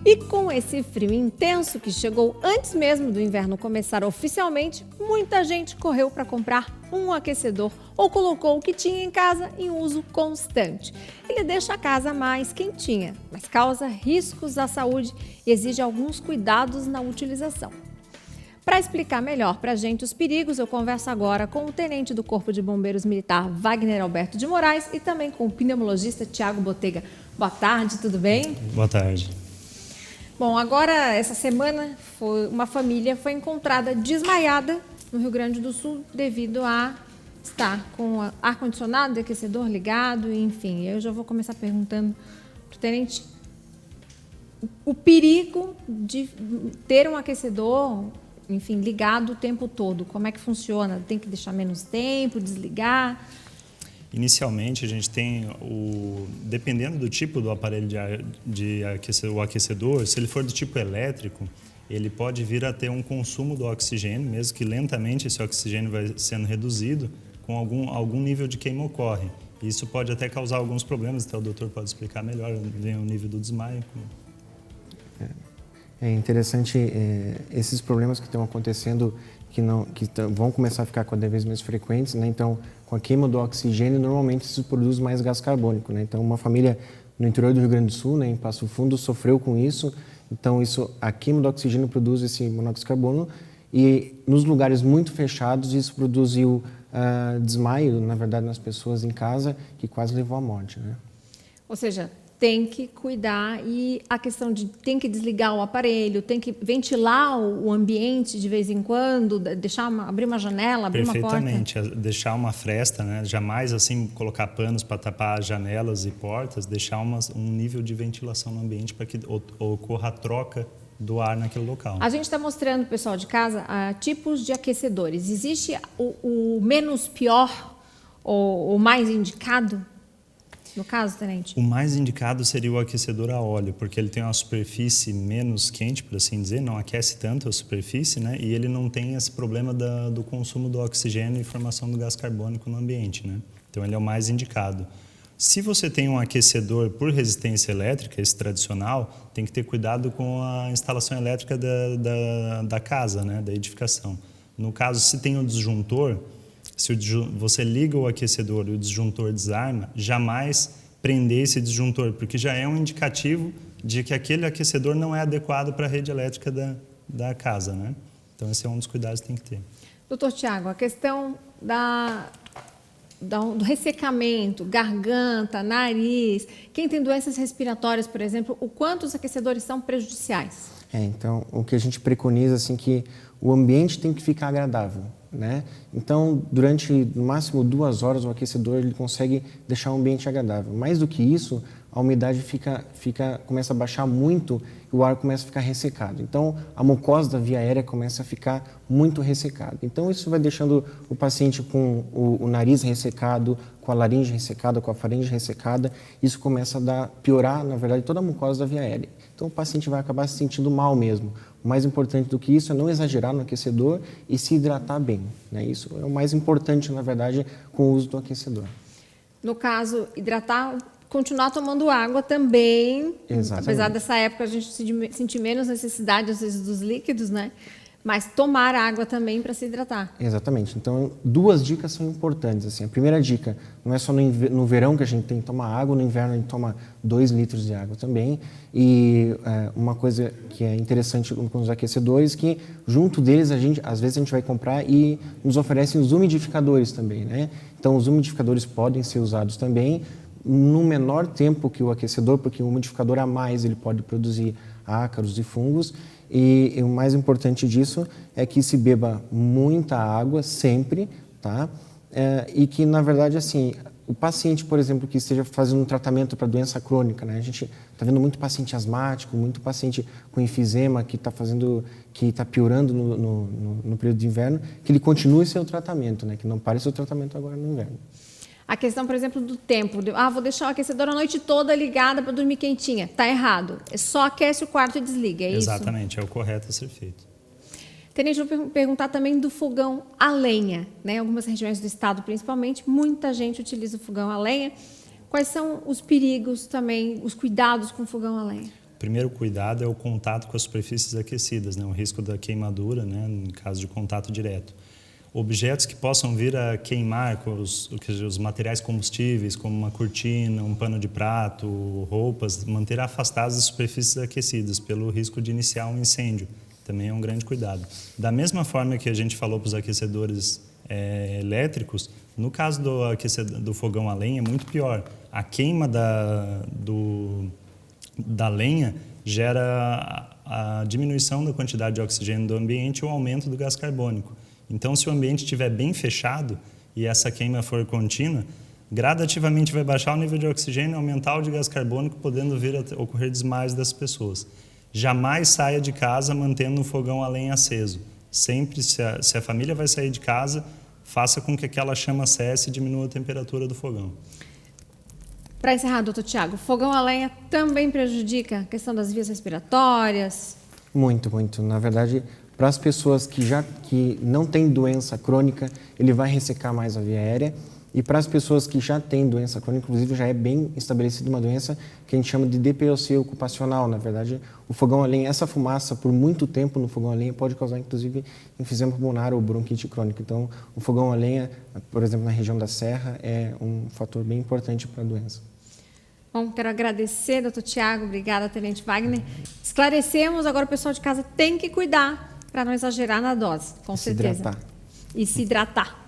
E com esse frio intenso que chegou antes mesmo do inverno começar oficialmente, muita gente correu para comprar um aquecedor ou colocou o que tinha em casa em uso constante. Ele deixa a casa mais quentinha, mas causa riscos à saúde e exige alguns cuidados na utilização. Para explicar melhor para a gente os perigos, eu converso agora com o tenente do Corpo de Bombeiros Militar, Wagner Alberto de Moraes, e também com o pneumologista Tiago Botega. Boa tarde, tudo bem? Boa tarde. Bom, agora, essa semana, uma família foi encontrada desmaiada no Rio Grande do Sul devido a estar com ar-condicionado e aquecedor ligado, enfim. Eu já vou começar perguntando para o tenente o perigo de ter um aquecedor, enfim, ligado o tempo todo. Como é que funciona? Tem que deixar menos tempo, desligar? Inicialmente, a gente tem, dependendo do tipo do aparelho o aquecedor, se ele for do tipo elétrico, ele pode vir a ter um consumo do oxigênio, mesmo que lentamente esse oxigênio vai sendo reduzido, com algum nível de queima ocorre. Isso pode até causar alguns problemas, então o doutor pode explicar melhor o nível do desmaio. É interessante esses problemas que estão acontecendo, que vão começar a ficar cada vez mais frequentes, né? Então, com a queima do oxigênio, normalmente isso produz mais gás carbônico, né? Então, uma família no interior do Rio Grande do Sul, né, em Passo Fundo, sofreu com isso. Então, a queima do oxigênio produz esse monóxido de carbono e nos lugares muito fechados isso produziu desmaio, na verdade, nas pessoas em casa, que quase levou à morte, né? Ou seja, tem que cuidar e a questão de tem que desligar o aparelho, tem que ventilar o ambiente de vez em quando, abrir uma janela, abrir uma porta. Perfeitamente, deixar uma fresta, né? Jamais assim colocar panos para tapar janelas e portas, deixar um nível de ventilação no ambiente para que ocorra a troca do ar naquele local. A gente está mostrando, pessoal de casa, tipos de aquecedores. Existe o menos pior ou o mais indicado? No caso, tenente? O mais indicado seria o aquecedor a óleo, porque ele tem uma superfície menos quente, por assim dizer, não aquece tanto a superfície, né? E ele não tem esse problema do consumo do oxigênio e formação do gás carbônico no ambiente, né? Então, ele é o mais indicado. Se você tem um aquecedor por resistência elétrica, esse tradicional, tem que ter cuidado com a instalação elétrica da casa, né? Da edificação. No caso, se tem um disjuntor, se você liga o aquecedor e o disjuntor desarma, jamais prender esse disjuntor, porque já é um indicativo de que aquele aquecedor não é adequado para a rede elétrica da casa, né? Então, esse é um dos cuidados que tem que ter. Doutor Tiago, a questão do ressecamento, garganta, nariz, quem tem doenças respiratórias, por exemplo, o quanto os aquecedores são prejudiciais? Então, o que a gente preconiza, assim, que o ambiente tem que ficar agradável, né? Então, durante, no máximo, 2 horas, o aquecedor ele consegue deixar o ambiente agradável. Mais do que isso, a umidade começa a baixar muito e o ar começa a ficar ressecado. Então, a mucosa da via aérea começa a ficar muito ressecada. Então, isso vai deixando o paciente com o nariz ressecado, com a laringe ressecada, com a faringe ressecada. Isso começa a piorar, na verdade, toda a mucosa da via aérea. Então, o paciente vai acabar se sentindo mal mesmo. O mais importante do que isso é não exagerar no aquecedor e se hidratar bem, né? Isso é o mais importante, na verdade, com o uso do aquecedor. No caso, hidratar, continuar tomando água também. Exatamente. Apesar dessa época a gente sentir menos necessidade, às vezes, dos líquidos, né? Mas tomar água também para se hidratar. Exatamente. Então, 2 dicas são importantes. Assim. A primeira dica, não é só no verão que a gente tem que tomar água, no inverno a gente toma 2 litros de água também. E uma coisa que é interessante com os aquecedores, que junto deles, às vezes a gente vai comprar e nos oferecem os umidificadores também, né? Então, os umidificadores podem ser usados também no menor tempo que o aquecedor, porque o umidificador a mais ele pode produzir ácaros e fungos. E o mais importante disso é que se beba muita água sempre, tá? E que, na verdade, assim, o paciente, por exemplo, que esteja fazendo um tratamento para doença crônica, né? A gente está vendo muito paciente asmático, muito paciente com enfisema que está piorando no período de inverno, que ele continue seu tratamento, né? Que não pare seu tratamento agora no inverno. A questão, por exemplo, do tempo. Vou deixar o aquecedor a noite toda ligada para dormir quentinha. Está errado. Só aquece o quarto e desliga, é isso? Exatamente, é o correto a ser feito. Tenente, eu vou perguntar também do fogão a lenha, né? Em algumas regiões do estado, principalmente, muita gente utiliza o fogão a lenha. Quais são os perigos também, os cuidados com o fogão a lenha? o primeiro cuidado é o contato com as superfícies aquecidas, né? O risco da queimadura, né? No caso de contato direto. Objetos que possam vir a queimar com os materiais combustíveis, como uma cortina, um pano de prato, roupas, manter afastadas das superfícies aquecidas, pelo risco de iniciar um incêndio. Também é um grande cuidado. Da mesma forma que a gente falou para os aquecedores elétricos, no caso do fogão a lenha é muito pior. A queima da lenha gera a diminuição da quantidade de oxigênio do ambiente e o aumento do gás carbônico. Então, se o ambiente estiver bem fechado e essa queima for contínua, gradativamente vai baixar o nível de oxigênio e aumentar o de gás carbônico, podendo vir a ocorrer desmaios das pessoas. Jamais saia de casa mantendo o fogão a lenha aceso. Sempre, se a família vai sair de casa, faça com que aquela chama cesse e diminua a temperatura do fogão. Para encerrar, doutor Tiago, fogão a lenha também prejudica a questão das vias respiratórias? Muito, muito. Na verdade, para as pessoas que não têm doença crônica, ele vai ressecar mais a via aérea. E para as pessoas que já têm doença crônica, inclusive já é bem estabelecida uma doença que a gente chama de DPOC ocupacional. Na verdade, o fogão a lenha, essa fumaça por muito tempo no fogão a lenha pode causar, inclusive, enfisema pulmonar ou bronquite crônica. Então, o fogão a lenha, por exemplo, na região da Serra, é um fator bem importante para a doença. Bom, quero agradecer, doutor Tiago. Obrigada, Tenente Wagner. Esclarecemos, agora o pessoal de casa tem que cuidar para não exagerar na dose, com certeza. Se hidratar. E se hidratar.